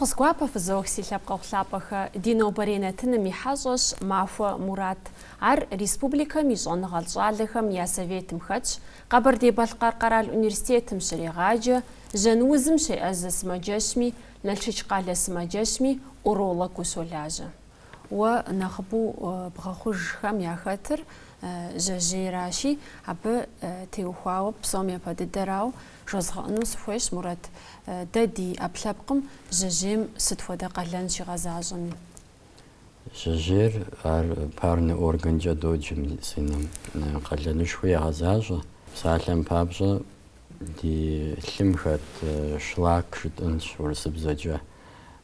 Махус гуапа фызохси лапкаухлапаха Дино Баринетыным ихьэщӏэщ Махуэ Мурат. Ар республикэм и щӏэныгъэлӏ щӏалэхэм я советым хэтщ, Къэбэрдей-Балъкъэр къэрал университетым щрегъаджэ, Жьэнузым щеӏэзэ сымаджэщми, Налшык къалэ сымаджэщми уролог ущолажьэ. Уэ нэхъыбэу бгъэхъужхэм яхэтыр жьэжьейращи, абы теухуауэ псом япэдыдэрауэ жозгъэӏэну сыхуейщ, Мурат, дэ ди ӏэпкълъэпкъым жьэжьейм сыт хуэдэ къалэн щигъэзащӏэми? Жьэжьейр ар парный органкӏэ доджэ медициным. Къалэнышхуэ ягъэзащӏэ. Псалъэм папщӏэ ди лъым хэт шлак жытӏынщ урысыбзэкӏэ,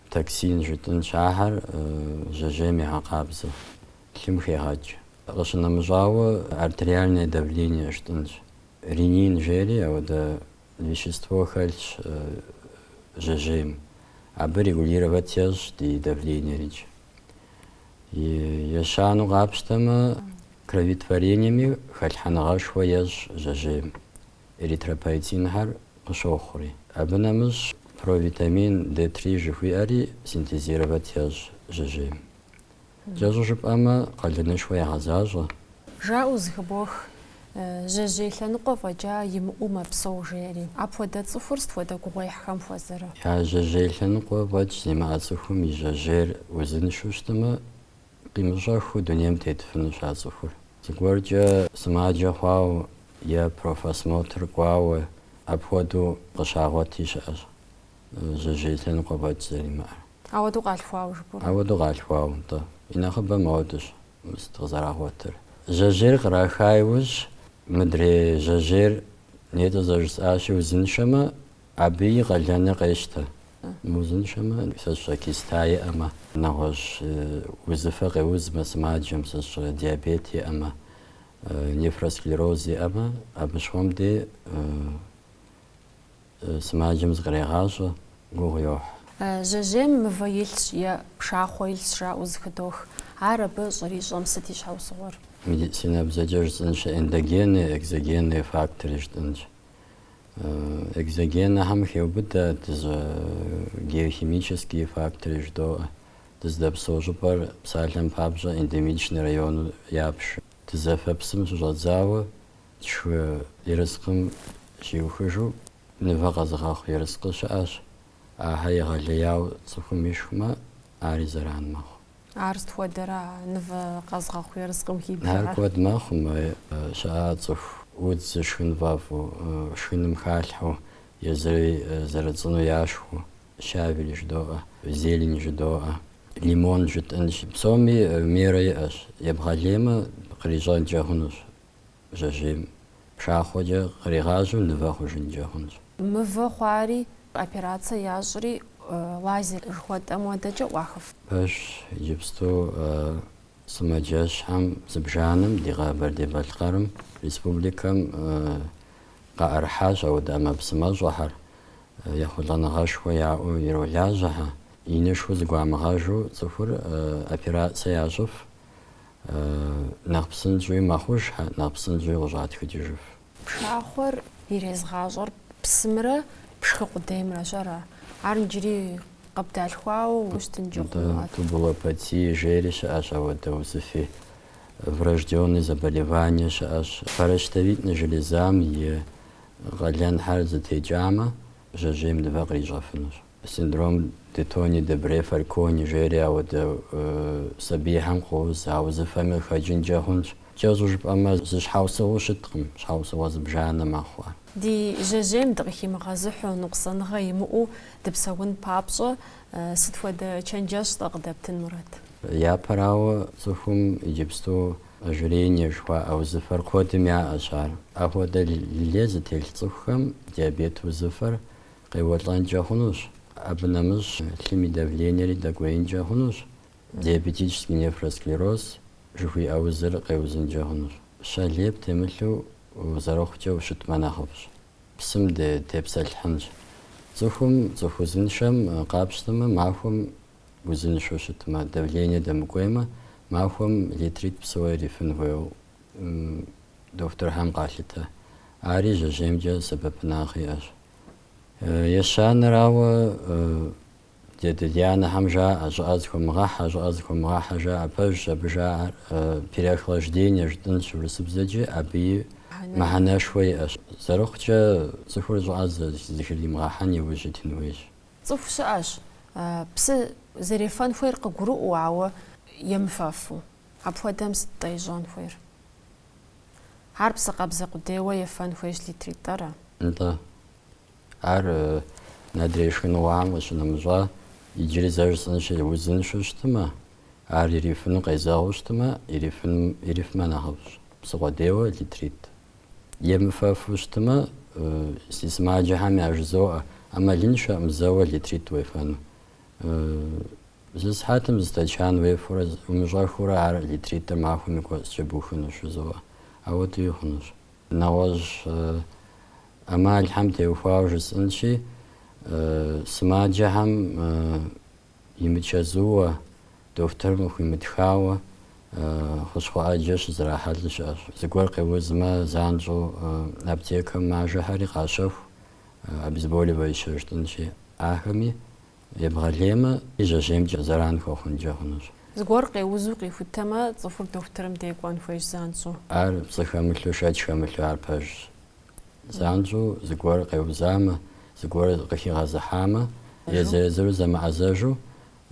токсин жытӏынщ, ахэр жьэжьейм ягъэкъабзэ, лъым хегъэкӏ. Къыщынэмыщӏауэ артериальное давление жытӏынщ. Ренин жери ауэдэ вещество хэлъщ жьэжьейм. Абы регулировать ещӏ ди давлениеричӏ. Ещану къапщтэмэ, кроветворениями хэлъхьэныгъэшхуэ ещӏ жьэжьейм. Эритропоетинхэр къыщохъури. Абы нэмыщӏ провитамин D3 жыхуиӏэри синтезировать ещӏ жьэжьейм. Кӏэщӏу жыпӏэмэ, къалэнышхуэ ягъэзащӏэ. Жаӏэу зыхыбох жьэжьей лъэныкъуэ фӏэкӏа имыӏэу мэпсэу жери. Апхуэдэ цӏыхур сыт хуэдэ гугъуехьхэм хуэзэрэ? Я жьэжьей лъэныкъуэ фӏэкӏ зимыӏэ цӏыхум и жьэжьейр узыншэу щытымэ, къимыщӏэхыу дунейм тетыфынущ а цӏыхур. Зыгуэркӏэ сымаджэ хъуауэ е профосмотр кӏуауэ апхуэдэу къыщагъуэти щыӏэщ жьэжьей лъэныкъуэ фӏэкӏ зэримыӏэр. Ауэдэу къалъхуауэ жыпӏэу? Ауэдэу къалъхуауэ, ntӏэ. И нэхъыбэм ауэдэщ сыт къызэрагъуэтыр. Жьэжьейр къраха иужь, мыдрей жьэжьейр нетӏэ зэжысӏащи узыншэмэ, абыи къалэныр къещтэ. Узыншэмэ, сащӏэ киста иӏэмэ, нэгъуэщӏ узыфэ къеузмэ сымаджэм, сащӏэ диабет иӏэмэ, нефросклероз иӏэмэ, абы щхъуэм дей сымаджэм зыкърегъащӏэ, гугъу йохь. Жьэжьейм мывэ илъщ е пшахъуэ илъщ жаӏэу зыхыдох. Ар абы щӏэрищӏэм сыт и щхьэусыгъуэр? Медицинэ бзэкӏэ жысӏэнщ эндогенные, экзогенные факторы жытӏынщ. Экзогеннэхэм хеубыдэ геохимические факторы жыдоӏэ. Дыздэпсэу щӏыпӏэр псалъэм папщӏэ эндемичный району япш. Дызэфэпсым щыщӏэдзауэ тшхы ерыскъым щиухыжу мывэ къэзыгъэхъу ерыскъы щыӏэщ. Ахэр егъэлеяуэ цӏыхум ишхмэ, ари зэран мэхъу. Ар сыт хуэдэрэ мывэ къэзгъэхъу ерыскъым хибжар? Ар куэд мэхъумэ, щыӏа цӏыху удз шхын фӏэфӏу, шхыным халъхьэу, езыри зэрыцӏыну яшхыу, щавель жыдоӏэ, зелень жыдоӏэ, лимон жытӏынщ. Псоми мерэ иӏэщ. Ебгъэлеймэ, кърищӏэнкӏэ хъунущ жьэжьейм. Пшахъуэкӏэ къригъажьэу нывэ хъужынкӏэ хъунщ. Мывэ хъуари операцие ящӏри лазер жыхуэтӏэм хуэдэкӏэ ӏуахыф? Пэш иджыпсту сымаджэщхьэм зыбжанэм ди Къэбэрдей-Балъкъэрым республикэм къаӏэрыхьащ ауэдэ ӏэмэпсымэщӏэхьэр. Ехъулӏэныгъэшхуэ яӏэу иролажьэхьэ. Инышхуэ зыгуамыгъэжу цӏыхур операцие ящӏыф, нэхъ псынщӏэуи мэхъужхьэ, нэхъ псынщӏэуи къыщӏатхыкӏыжыф. Пшахъуэр ирезгъащӏэр псымрэ пшхы къудеймрэщ ара. Ар иджыри къэбдалъхуауэ ущтынкӏэ хъуну. Тубулопатие жери щыӏэщ ауэдэ узыфи. Врожденные заболевания щыӏэщ. Паращитовидная железам и къалэнхэр зытекӏамэ, жьэжьейм нывэ кърищӏэфынущ. Синдром де Тони де Бре-Фалькони жери ауэдэ сабийхэм къоуз, а узыфэми хэкӏынкӏэ хъунщ. Кӏэщӏу жыпӏэмэ, зы щхьэусыгъуэ щыткъым, щхьэусыгъуэ зыбжанэ мэхъуэ. Ди жьэжьейм дыкъыхимыгъэзыхьу, нукъусаныгъэ имыӏэу дыпсэун папщӏэ, сыт хуэдэ чэнджэщӏ-тӏэ къыдэптын, Мурат? Япэрауэ цӏыхум иджыпсту ожирение жыхуаӏэ узыфэр куэдым яӏэщ ар. Апхуэдэ лей зытелъ цӏыхухэм диабет узыфэр къеуэлӏэнкӏэ хъунущ. Абы нэмыщӏ лъым и давлениери дэкӏуеинкӏэ хъунущ. Диабетический нефросклероз жыхуиӏэ узыр къеузынкӏэ хъунущ. Щэлейп темылъу зэрыхъукӏэ ущытмэ нэхъыфӏщ. Псым тепсэлъхьынщ. Цӏыхум цӏыху узыншэм къапщтэмэ, махуэм узыншэу щытмэ, давление дэмыкӏуеймэ, махуэм литритӏ псыуэ ирифын хуейуэ докторхэм къалъытэ. Ари жьэжьеймкӏэ сэбэпынагъ иӏэщ. Ещанэрауэ Дедиана хамжа, ажазхумгаха, жа апэж, абжа переохлаждение ждын шурсыбзэджи, аби маханашвой зарохча цифр жаз зихримгахани выжитин выж. Цифр шаш, псы зарифан фуэр кагуру уауэ емфафу. Апхуэдэм сыттайжон фуэр. Ар псы къабзэ къудейуэ ефэн хуейщ литритӏэрэ. Да. Ар надрешхын уам къыщынэмыщӏа иджыри зэрысӏынщи узыншэу щытымэ, ар ирифыну къезэгъуэу щытымэ, ирифмэ нэхъыфӏщ. Псы къудейуэ литрит. Емыфэфу щытымэ, си сымаджэхэм яжызоӏэ, ӏэмалыншэ мызэуэ литрит уефэну. Зы сыхьэтым зы стэчан уефурэ, умыщӏэхыурэ ар литритӏыр махуэм и кӏуэцӏкӏэ бухынущ жызоӏэ. Ауэдэу хъунущ. Нэгъуэщӏ ӏэмалхэм теухуауэ жысӏэнщи, сымаджэхэм имычэзууэ, дохутырым хуимытхауэ, хущхъуэӏэджэ щызэрахьэлӏыр щыӏэщ. Зыгуэр къеузмэ, занщӏэу аптекэм мажэхэри къащэху, обезболивающее щыщтӏынщи, ахэми ебгъэлеймэ, жьэжьеймкӏэ зэран хуэхъункӏэ хъунущ. Зыгуэр къеузу къихутэмэ, цӏыхур дохутырым декӏуэн хуейщ занщӏэу. Ар псы хэмылъу, шэч хэмылъу ар пэжщ. Занщӏэу зыгуэр къеузамэ, зыгуэр къыхигъэзыхьамэ, езыр зэмыӏэзэжу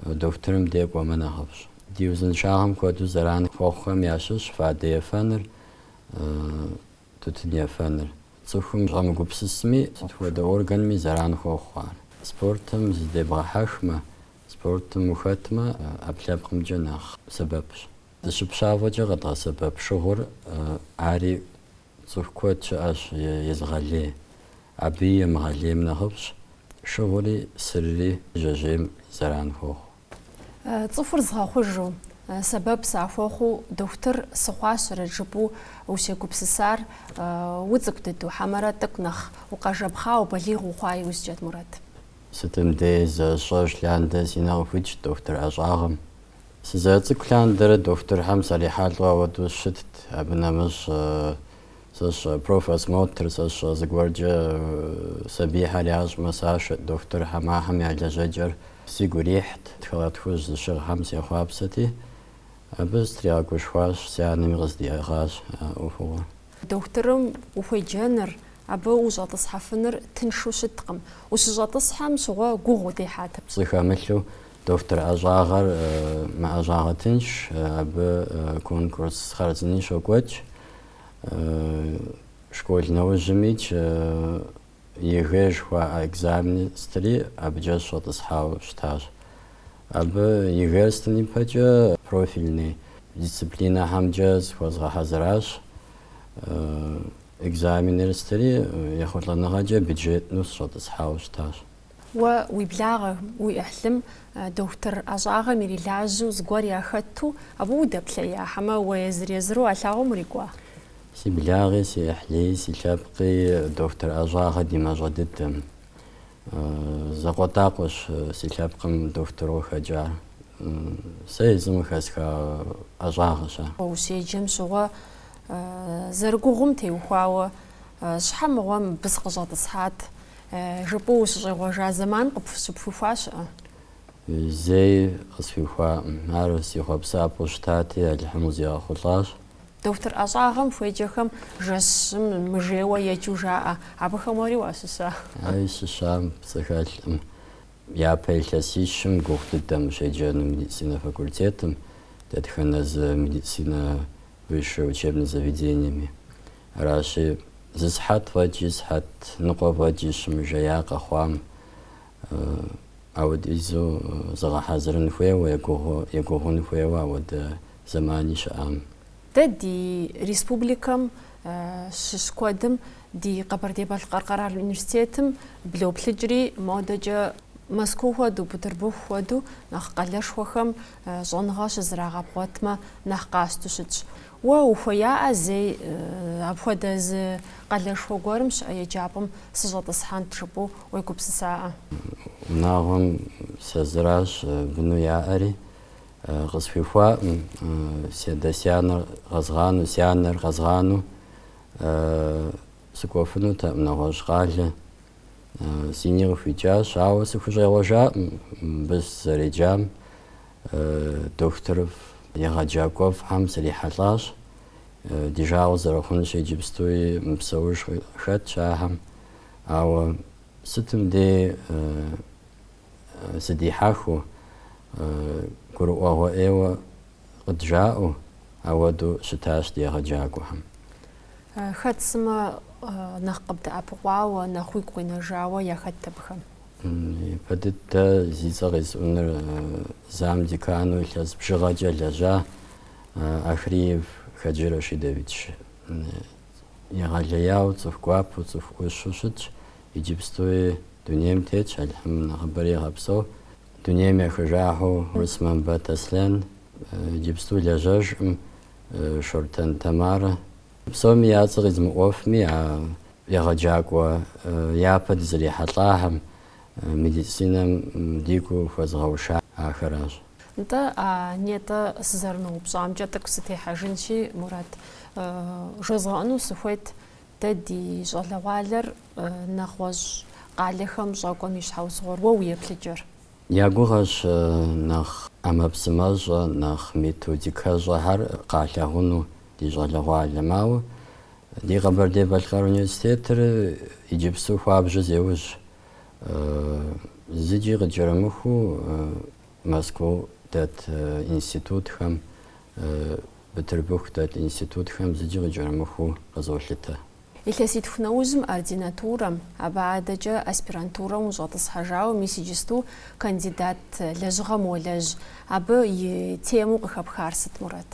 дохутырым декӏуэмэ нэхъыфӏщ. Ди узыншагъэм куэду зэран хуэхъухэм ящыщ фадэ ефэныр, тутын ефэныр. Цӏыхум щӏэмыгупсысми, сыт хуэдэ органми зэран хуэхъу ар. Спортым зыдебгъэхьэхмэ, спортым ухэтмэ, ӏэпкълъэпкъымкӏэ нэхъ сэбэпщ. Зыщыпщафӏэкӏэ къэдгъэсэбэп шыгъур ари цӏыху куэд щыӏэщ езыгъэлей. Абы емыгъэлейм нэхъыфӏщ, шыгъури сырри жьэжьейм зэран хуэхъу. Цӏыхур згъэхъужу, сэбэп сахуэхъуу, дохутыр сыхъуащэрэт жыпӏэу ущегупсысар уцӏыкӏу дыдэу, хьэмэрэ тӏэкӏу нэхъ укъэжэпхъауэ, балигъ ухъуа иужьчӏэт Мурат. Сытым дей зэщӏэж лъандэ си нэгу хуитщ дохутыр ӏэщӏагъым. Сызэцӏыкӏу лъандэрэ дохутырхэм сарихьэлӏэу ауэдэу щытт, абы нэмыщӏ сыщ профосмотр, сыщ зыгуэркӏэ сабийхьэр ящӏмэ сашэт дохутырхэм, ахэм я лэжьэкӏэр сигу ирихьт, тхыгъэ-тхущ зыщыгъхэм сехъуапсэти, абы стригъэгушхуащ, си анэми къыздиӏэгъащ ӏуэхугъуэр. Дохутырым ухуеджэныр, абы ущӏэтӏысхьэфыныр тыншу щыткъым. Ущыщӏэтӏысхьэм щыгъуэ гугъу удехьатэ. Псы хэмылъу дохутыр ӏэщӏагъэр мыӏэщӏагъэ тынш, абы конкурсхэр зыни щокӏуэкӏ. Школ нэужьымичӏ ЕГЭ жыхуаӏэ экзамени стри, абыкӏэ щӏэтӏысхьауэ щытащ. Абы ЕГЭ стын ипэкӏэ профильный дисциплинэхьэмкӏэ зыхуэзгъэхьэзыращ. Экзаменыр стри ехъулӏэныгъэкӏэ бюджетну сщӏэтӏысхьауэ щытащ. Уэ уи благъэ, уи ӏыхьлым дохутыр ӏэщӏагъэм ирилажьэу зыгуэр яхэту, абы удэплъея, хьэмэ уэ езыр-езыру алъагъуэм урикӏуа? Си благъи, си ӏыхьлии, си лъэпкъи дохутыр ӏэщӏагъэ ди мащӏэ дыдэм. Зэкъуэтӏакъуэщ си лъэпкъым дохутыру хэкӏар. Сэ езым хэсха ӏэщӏагъэщ ар. Ущеджэм щыгъуэ зэрыгугъум теухуауэ, щхьэ мыгъуэ мыбы сыкъыщӏэтӏысхьат, жыпӏэу ущыщӏегъуэжа зэман къыпщыпхуихуа щыӏэ? Зэи къысхуихуаӏым. Ар си хъуэпсапӏэу щытати, Алыхьым узигъэхъулӏащ. Дохутыр ӏэщӏагъэм хуеджэхэм жэщым мыжейуэ еджэу жаӏэ. Абыхэм уэри уащыща? Ари щыщам псыхэлъӏым. Япэ илъэсищым гугъу дыдэм щеджэну медицинэ факультетым, дэтхэнэ зы медицинэ высшее учебное заведениями. Аращи зы сыхьэт фӏэкӏи, сыхьэт ныкъуэ фӏэкӏи щымыжея къэхъуам, ауэдизу зыгъэхьэзырын хуейуэ, егугъун хуейуэ ауэдэ зэмани щыӏам. Дэ ди республикэм щыщ куэдым ди Къэбэрдей-Балъкъэр къэрал университетым блоплъыкӏри модэкӏэ Москву хуэдэу, Петербург хуэдэу нэхъ къалэшхуэхэм щӏэныгъэ щызэрагъэбгъуэтмэ нэхъ къащту щытщ. Уэ ухуеяӏэ зэи апхуэдэ зы къалэшхуэ гуэрым щыӏэ еджапӏэм сыщӏэтӏысхьэнт жыпӏэу уегупсысаӏэ? Унагъуэм сэ зыращ быну яӏэри, къысхуихуаӏым си адэсянэр къэзгъану, си анэр, къэзгъану, сыкӏуэфынутэӏым нэгъуэщӏ къалэ. Абы щыгъуэм щыӏэщ. Ауэ езыр зыгуэр къеузмэ, зыгуэр къихьынущ. Ауэ Сини къыхуикӏащ, ауэ сыхущӏегъуэжакъым мыбы зэреджам дохутырыфӏ егъэджакӏуэфӏхэм срихьэлӏащ. Ди жагъуэ зэрыхъунщ иджыпстуи мыпсэуж хэтщ ахэм. Ауэ сытым дей сыдихьэхыу гурыӏуэгъуэ ӏейуэ къыджаӏэу ауэду щытащ ди егъэджакӏуэхэм. Хэт сымэ нэхъ къыбдэӏэпыкъуауэ, нэхъ уигу къинэжауэ яхэт абыхэм? Пэ дыдэ зи цӏэ къезыӏуныр зам декану илъэс бжыгъэкӏэ лэжьа Ахриев Хаджи Рашидович. Егъэлеяуэ цӏыху гуапэу, цӏыху ӏущу щытщ. Иджыпстуи дунейм тетщ, Алхъым нэхъыбэр егъэпсэу. Дунейм яхыжахьэу Урыс Мамбет Аслъэн, иджыпсту лэжьэжкъым Шортэн Тамарэ. Псоми я цӏэ къизмыӏуэфми, егъэджакӏуэ япэ дызэрихьэлӏахэм медицинэм дигу хуэзгъэуша ахэращ. НтӀэ нетӀэ сызэрыноупщӀамкӀэ тӀэкӀу сытехьэжынщи, Мурат, жезгъэӏэну сыхуейт дэ ди щӏалэгъуалэр нэгъуэщӏ къалэхэм щӏэкӏуэм и щхьэусыгъуэр уэ уеплъыкӏэр? Я гугъэщ нэхъ ӏэмэпсымэщӏэ, нэхъ методикэщӏэхэр къалъэгъуну ди щӏалэгъуалэм. Ауэ ди Къэбэрдей-Балъкъэр университетыр иджыпсту хуабжьу зеужь. Зыджи къыджэрымыхуу Москвэу дэт институтхэм, Петербург дэт институтхэм зыджи къыджэрымыхуу къызолъытэ. Илъэситху нэужьым ординатурэм, абы адэкӏэ аспирантурэм ущӏэтӏысхьэжауэ, мис иджысту кандидат лэжьыгъэм уолэжь. Абы и тему къыхэпхар сыт, Мурат?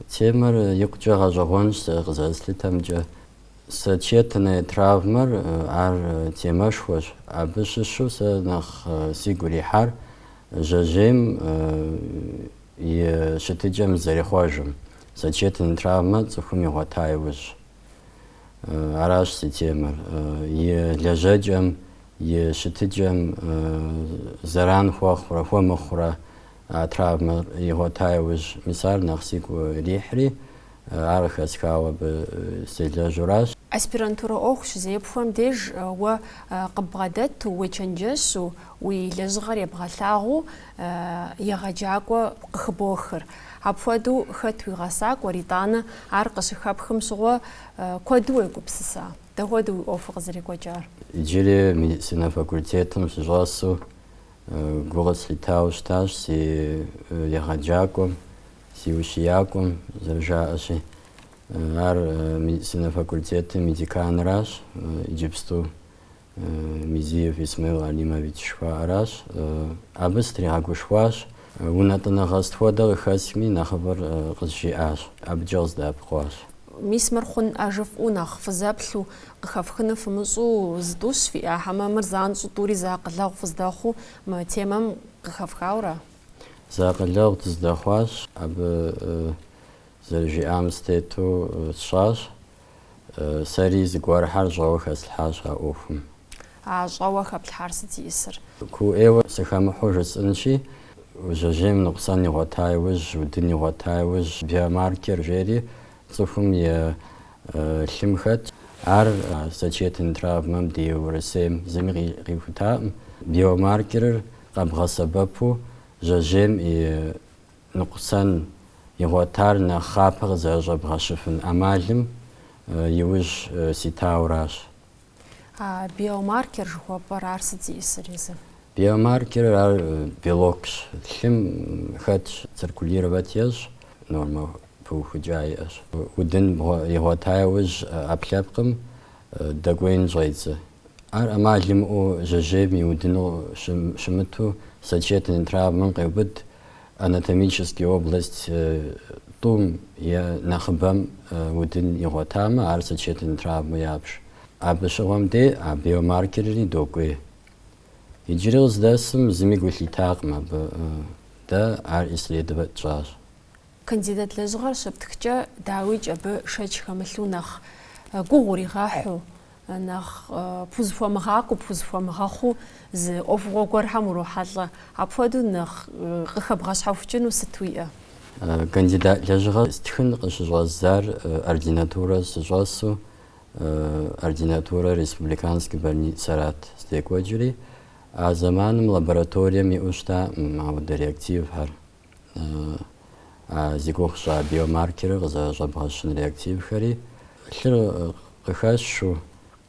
Темэр икъукӏэ гъэщӏэгъуэнщ къызэрыслъытэмкӏэ. Сочетанные травмэр ар темэшхуэщ. Абы щыщу сэ нэхъ сигу ирихьар жьэжьейм и щытыкӏэм зэрихъуэжым. Сочетанные травмэ цӏыхум игъуэта иужь. Аращ си темэр. И лэжьэкӏэм, и щытыкӏэм зэран хуэхъурэ, хуэмыхъурэ травмэр игъуэта иужь. Мис ар нэхъ сигу ирихьри, ар къыхэсхауэ абы селэжьуращ. Аспирантурэ ӏуэху щызепхуэм деж уэ къыббгъэдэту, уечэнджэщу, уи лэжьыгъэр ебгъэлъагъуу егъэджакӏуэ къыхыбохыр. Апхуэдэу хэт уигъэсакӏуэр, итӏанэ ар къыщыхэпхым щыгъуэ куэду уегупсыса? Дэгъуэду уи ӏуэху къызэрекӏуэкӏар? Иджыри медицинэ факультетым сыщӏэсу гу къыслъитауэ щытащ си егъэджакӏуэм, си ущиякӏуэм зэрыжаӏэщи. Ар медицинэ факультетым и деканыращ, иджыпсту Мизиев Исмаил Алимович жыхуаӏэращ. Абы стригъэгушхуащ. Унэ тӏыныгъэ сытхуэдэ къыхэсми нэхъыбэр къызжиӏащ. Абыкӏэ къызддэӏэпыкъуащ. Мис мыр хъун ӏэжыфӏу, нэхъ фызэплъу, къыхэфхыну фымыщӏу зы тӏущ фиӏэ, хьэмэ мыр занщӏу тӏури закъылэгъу фыздэхъуу мы темэм къыхэфхауэрэ? Закъылэгъу дыздэхъуащ. Абы зэрыжиӏам стету сщӏащ. Сэри зыгуэрхьэр щӏэуэ хэслъхьащ а ӏуэхум. щӏэуэ хэплъхьар сыт зиӏысыр? Куӏейуэ сыхэмыхьу жысӏэнщи, жьэжьейм ныкъусэн игъуэта иужь, удын игъуэта иужь, биомаркер жери цӏыхум и лъым хэтщ. Ар сочетанные травмэм ди урысейм зыми къихутаӏым. Биомаркерыр къэбгъэсэбэпу жьэжьейм и ныкъусэн игъуэтар нэхъ хъапэ къызэрыщӏэбгъэщыфын ӏэмалым иужь ситауращ. Биомаркер жыхуэпӏэр ар сыт зиӏысыр езы? Биомаркерыр ар белокщ. Лъым хэтщ, циркулировать ещӏ, нормэ пыухыкӏа иӏэщ. Удын игъуэта иужь ӏэплъэпкъым дэгуейн щӏедзэ. Ар ӏэмалымыӏэу жьэжьейм и удыну щымыту сочетанные травмэм къеубыд анатомический область тӏум е нэхъыбэм удын игъуэтамэ, ар сочетанные травмэ ябж. Абы щыгъуэм дей а биомаркерри докӏуей. Иджыри къыздэсым зыми гу лъитакъым абы. Дэ ар исследовать щӏащ. Кандидат лэжьыгъэр щыптхкӏэ дауичӏ абы шэч хэмылъу нэхъ гугъу уригъэхьу, нэхъ пхузыхуэмыгъакӏуэу, пхузыхуэмыгъэхъуу зы ӏуэхугъуэ гуэрхэм урохьэлӏэ. Апхуэдэу нэхъ къыхэбгъэщхьэхукӏыну сыт уиӏэ? Кандидат лэжьыгъэр стхын къыщыщӏэзар ординатурэ сыщӏэсу ординатура республиканский больницарат стекваджери, а заманом лабораториями ушта директив хар зигухша биомаркеры за жабгашин реактив хари лир қихашу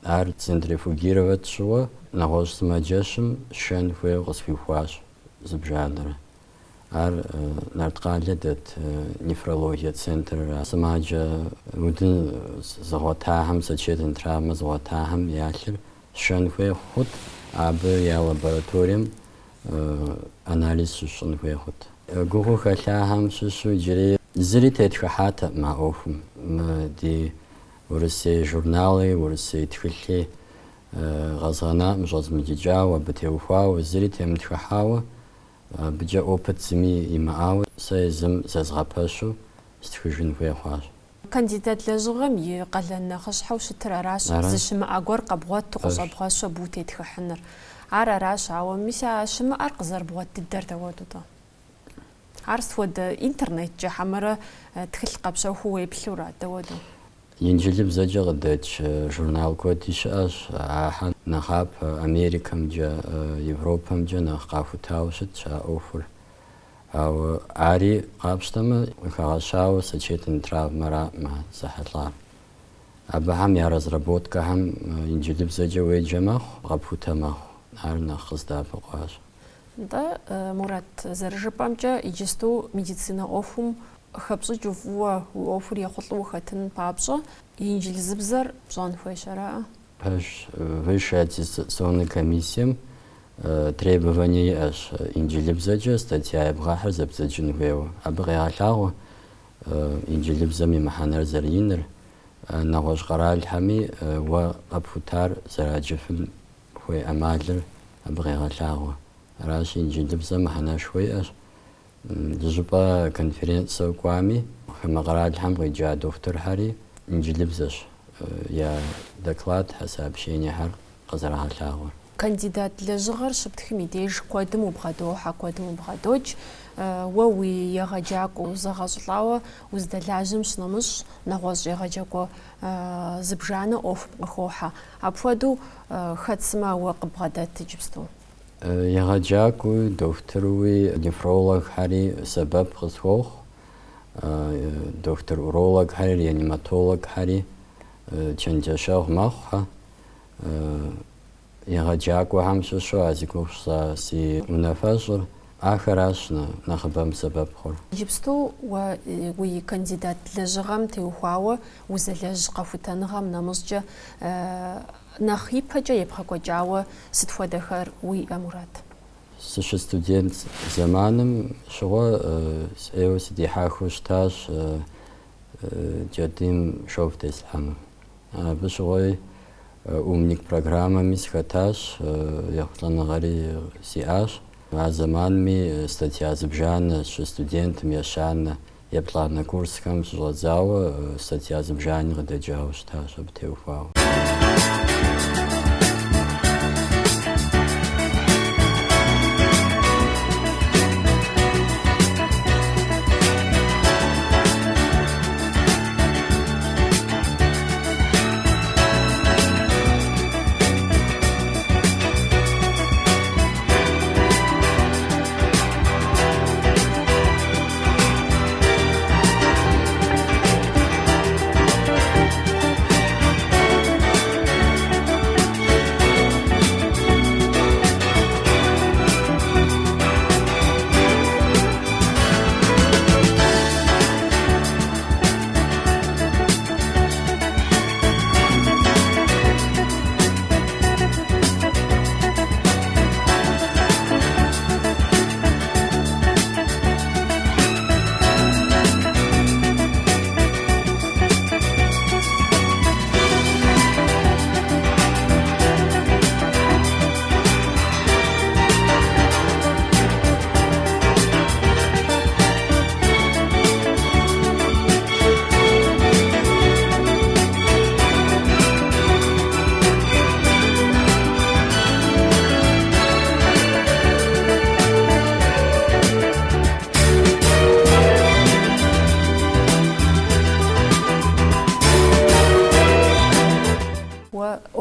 ар центрифугировать шуа нагош смаджашим шен хуе госфихуаш забжанера ар нартқаледет нефрология центр смаджа мудин заготахам сачетен травма заготахам ялир шен хуе худ абы я лабораториям анализ шен хуе худ гуху халахам шушу жири зри тетхахата ма офум ди ورسي جورنالي ورسي تخلي غزانا مجاز مجيجاوة بتوفاوة زري تمتخحاوة بجا أوبت زمي إماوة سيزم زغاباشو استخجن فيها خواج كانديدات لزغم يقلن خشحو شتر راش زشم أقور قبغات تقص أبغاشو بوتي تخحنر عرا راش عوا ميسا شم أرقزر بغات تدر دوادو دا عرس ود إنترنت جا حمرا تخل قبشو هو يبلورا دوادو ينجلب زجا غدتش جورنال كوتيش اش احد نخاب امريكا مجا يوروبا مجا نخافو تاوشت شا اوفر او اري قابشتما خاشاو سچيتن تراف مرا ما صحتلار ابهم يا разработка هم ينجلب زجا ويجمخ قابوتا مخ هرنا خزدا بقاش دا مراد زرجبامجا يجستو ميديسينا اوفم خبص جوفوا وأوفر يخطلو ختن بابصة ينجل زبزر بزان خوشرا. باش высшая аттестационная комиссия требования аж инжили бзаджа статья бгахар забзаджин вео абгайалаго инжили бзами маханар заринер нагош гарал хами ва абфутар зараджфил хуй амалер абгайалаго раш инжили бзам маханар шуй аж جبا конференция قامي خما قرار الحمد جاء دكتور هاري نجلبزش يا دكلات حساب شيني هر قزرها لاغور كانديدات لزغر شبتخمي ديج قدم وبغدو حقدم وبغدوج ووي يغجاكو زغزلاوه وزدلاجم شنمش نغوز يغجاكو زبجانه اوف بخوحه ابفدو خدسما وقبغدات تجبستو يغجاكو دكتوروي نفرولوج هاري سبب خصوخ دكتور أورولوج هاري ريانيماتولوج هاري چنجشاو مخها يغجاكو همشو شو ازيكوشا سي منافجر آخراشنا نخبام سبب خور جبستو وي كانديدات لجغم تيوخواو وزلج قفوتانغام نمزجا نخيبها يبقى جاوا ستفودخر وي أمورات. سش студент زمانم شو سأيوس دي حاخوشتاش جديم شوفتس هم. بشوي умник программа мисхаташ яхтлан غري سياش. مع زمان مي статья زبجان студент ميشان يبلغ на курс كم شغزاو статья زبجان غدا جاوشتاش بتوفاو.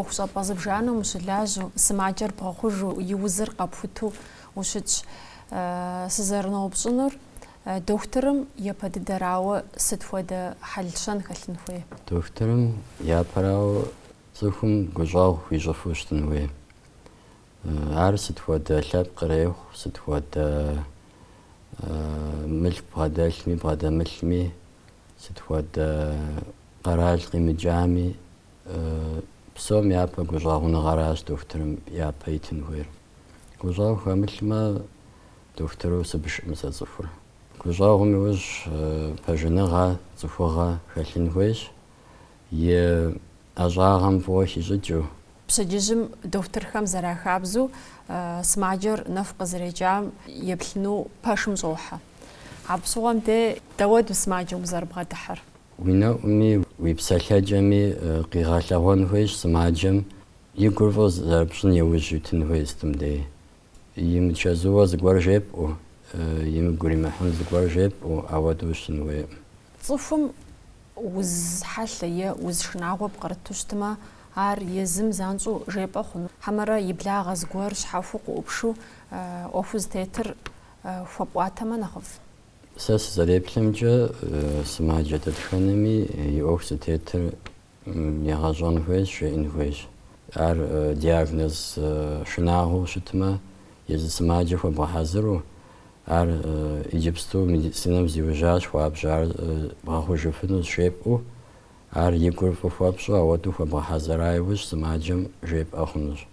охшап азбжано мушлажу смаджер бахужу юзер капфуту ушич сызерно опшнур докторым япаддарау сытфода халшан халнхуе докторым япарау цухум гужау хижафуштнуе ар сытфода лап крех сытфода милк брадалми брадамлми сытфода قرال قيمة جامي بسوم يابا قجاهون غراش دكتورم يابا يتنوير قجاه مثل ما دكتورو سبش مسا زفر قجاه ميوج بجنغا زفوغا خلينويش ي أجاغم فوشي جدجو بسجزم دكتور خم زراخابزو سماجر نفق زريجام يبلنو باشم زوحة عبسوام دي دواد سماجر مزربغا دحر وينا أمي ويبسالحاجامي قيغالغون هويش سماجم يقرفو زربشن يوجو تنهويش تمدي يمتشازوا زقوار جيب و يمقوري محن زقوار جيب و عوادوش تنهوي صفم وز حالية وز شناغو بقرتوشتما عار يزم زانزو جيب أخون حمرا يبلاغ زقوار شحافوق وبشو أوفوز تيتر فبواتما نخف ساس زريبلمجا سماجة تدخنمي يوفس تيتر يغاجون هويش شئين هويش ار دياغنز شناغو شتما يز سماجة فبحازرو ار إجبستو مديسينم زيوجاش فابجار بغاخو جفنو شيبو ار يقرفو فابشو اواتو فبحازرايوش سماجم جيب أخنوش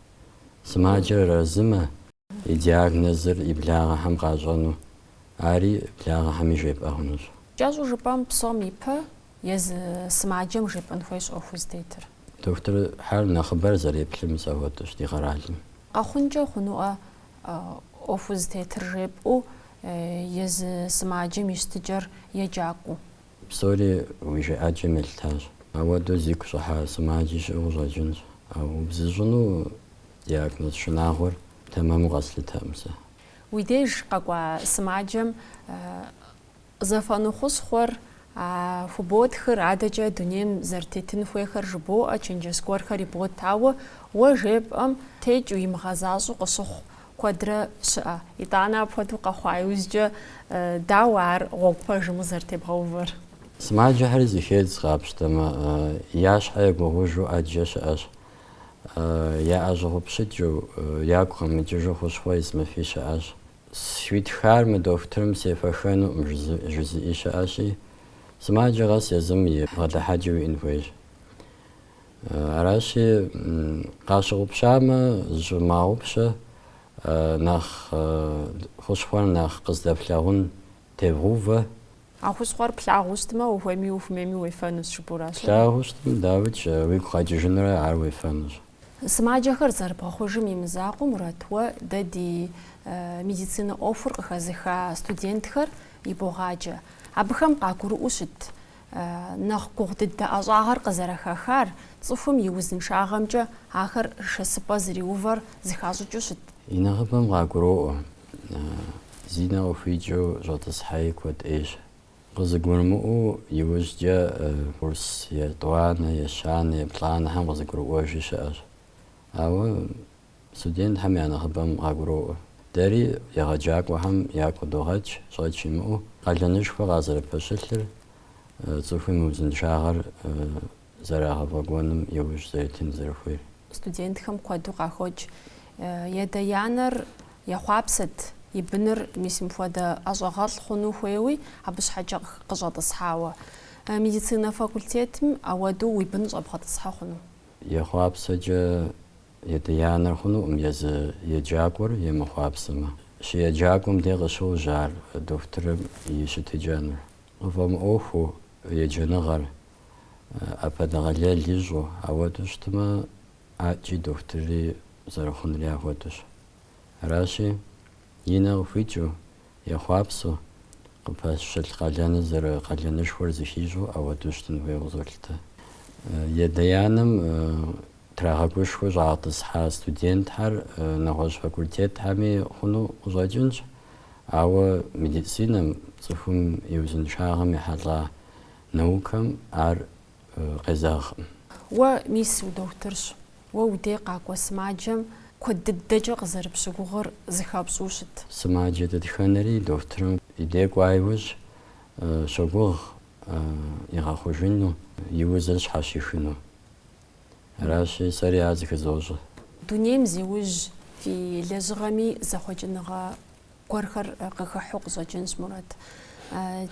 سماجة رزمة دياغنزر إبلاغ هم غاجونو آری بلاغ همی جیب آهنوز. جازو جبام بسامی په یز سماجم جبان خویش آفوز دیتر. دکتر هر نخبر زری بلیم زاواتش دی قرالیم. آخونجا خنوع آفوز دیتر جب او یز سماجم یستجر یجاکو. بسوری ویژه آجمل تاج. آوادو زیکش ها سماجیش اوزاجنز. او بزیجنو دیاگنوز شناغور تمام غسل تامسه. ويديش قاقوا سماجم زفانو خسخور فبوت خر عادجا دنيم زرتيتن فويخر جبو أچنجس كور خري بوت تاو وجب تيج ويمغازازو قصخ كودرا شا يتانا بودو قخوايوزجا داوار غوبا جمو زرتي بغوفر سماجة هرزي خيد سخابشتما ياش حيق وغوجو أجيش أش يا أجو بشجو ياكو مجو خوشويز ما فيش أش سويت خار مدوفترم سيفخانو جزء إيش أشي سماجة غاس يزمي غدا حاجو إنفويش أراشي قاشو بشامة جو ماو بشا ناخ خوشوان ناخ قصدفلاغون تبغوفا أخوش قار بلاغوستما وفمي وفمي ويفانوس شبوراش بلاغوستما داوتش ويكو خاجو جنرا عار ويفانوس سماجة خرزر بخوجم يمزاقو مراتوا دادي ميديسينا أوفر خازخا ستودنت خر يبوغاجة أبخم قاكورو أشت نخ قوغد دا أجاهر قزرخا خار تصفم يوزن شاغمجا آخر شسبا زريوفر زخازو جوشت إنغبام قاكورو زينا وفيجو جوتس حيك ود إيش قزقورمو يوزجا فرس يطوانا يشان يبلان هم قزقورو وجيش أش أو سودين هم يعني خبام غاقرو داري يغاجاك وهم ياكو دوغاج شايتشيمو قالنش فغازر بشلر صوفي موزن شاغر زراغا فاقوانم يوش زيتين زرفوير ستودنت خم قادو قاخوج يديانر يخوابست يبنر ميسم فودا أجاغال خونو خويوي عبش حاجة قجاد صحاوة ميديسينا فاكولتيتم أودو ويبنج أبغاد صحاخونو يخوابسجا يديانر خونو يز يجاكور يمخوابسما شي يجاكم ديغ شو جار دكتور يشتجانر وفم أوفو يجنغر أبدغالي ليجو أودوشتما أجي دكتوري زرخون لي أودوش راشي ينا وفيجو يخوابسو قباش شل قاليان زر قاليان شور زخيجو أودوشتن ويغزولتا يديانم تراغاكوش خوش عاطس حا ستودنت هر نغوش فاكولتيت همي خونو غزاجنج أو ميديسينم صفهم يوزن شاغم يحلا نوكم ار غزاغم وميس ودكتورش ودي قاكو سماجم كود الدجا غزر بشغور زخاب سوشت سماجة تدخنري دكتور إيديك وايوز شغور يغاخوجينو يوزلش حاشيخنو راشي سري عزك زوجة دنيم زيوج في لزغمي زخوجنغا كورخر قخ حق زوجنس مراد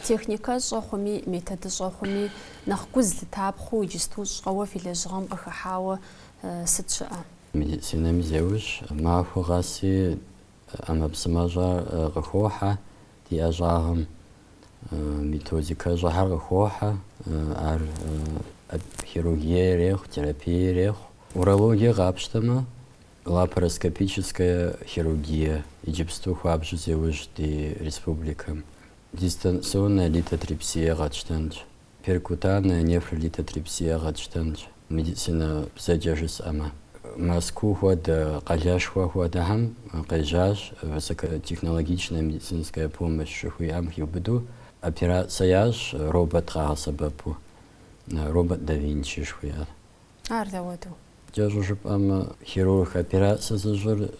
تكنيكا صخومي ميتاد صخومي نخكوز لتابخو يجستوز قوة في لزغم قخ حاوة ستشاء ميديسينا مزيوج معه غاسي أما بسماجة غخوحة دي أجاهم ميتوديكا جهر غخوحة ار хирургия рех, терапия рех. Урология габштама, лапароскопическая хирургия. Египету хабжу зевыш ди республика. Дистанционная литотрипсия гачтанч. Перкутанная нефролитотрипсия гачтанч. Медицина задержись ама. Москву хода каляш хода хам, каляш, высокотехнологичная медицинская помощь хуям хибуду. Операция робот гасабапу. Робот да Винчи швуя. Ардаводу. Держу же ама хирург операция зажир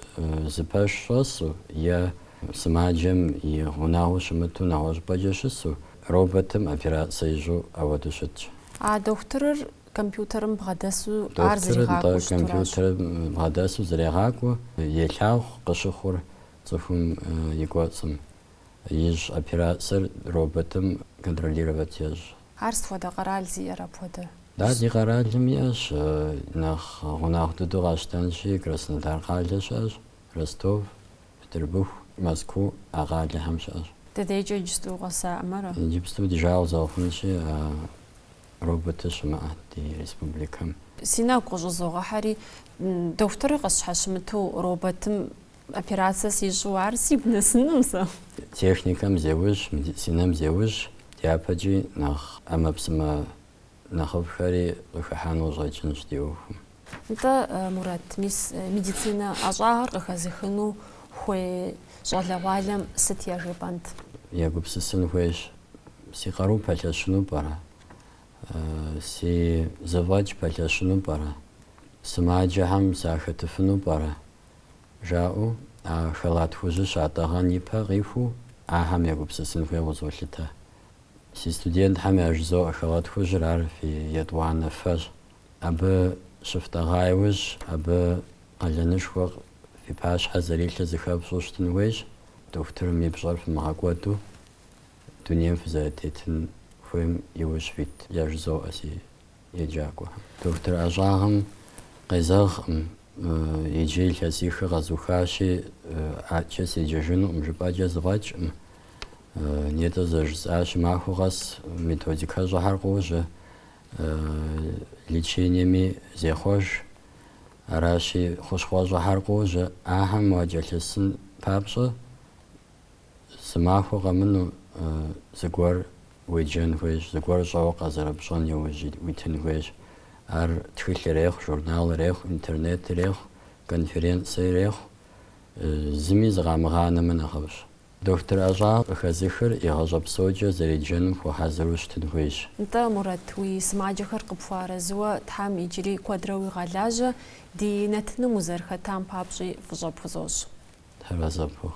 запаш шосу. Я самаджем и гунау шамату науж баджашису. Роботом операция жу авадушат. А доктор компьютером бгадасу арзригаку. Доктор компьютером бгадасу зрягаку. Елхау кашухур цухум егоцам. Иж операция роботом контролировать ешь. Арство да гарал зиера пода. Да, ди гарал мияш нах гунах дуду гаштанши Краснодар галешаш, Ростов, Петербург, Москву агале хамшаш. Тедейджо жисту гаса амара. Египету дижал заохнши роботы шма ди республикам. Сина кожозога хари доктор гасхашмту роботым операция сижуар сибнесынымса. Техникам зевыш, медицинам зевыш. Диападжи нах амапсма нахавхари хахану жачинш диохум. Это Мурат, мис медицина ажар хазихну хуе жалавалам сетяжебанд. Я губсисын хуеш си қару паляшну пара. Си завач паляшну пара. Самаджахам сахатфну пара. Жау а халат хужи шатаган нипа гифу ахам я губсисын хуе возолита. Si student hame ajzo akhalat khujrar fi yadwan faj ab shiftagaywish ab qalanish wa fi pash hazari zakhab shustin wish doktor mi bjar fi magwatu duniyam fi zatetin khum yiwish fit yajzo asi yajaqwa doktor ajaham qizagh yijil asi khazukhashi achesi jajun umjbaja zvach Нет, зажать махугас методика жахаргужа лечениями зехож араши хошхва жахаргужа ахам маджалисын папша смахугамну загвар уйджен хуэж загвар жаук азарабшан яважи уйтен хуэж ар тхилрех журналрех интернетрех конференцирех зими загамганамын ахавш Доктор Ажа хазихыр игажаб соджа заряджен ху хазаруш тинхуиш. Нта Мурат уи смаджахар қыпфара зуа там иджри квадрауи галажа ди нетны музарха там папжи фжаб фзош. Харазапух.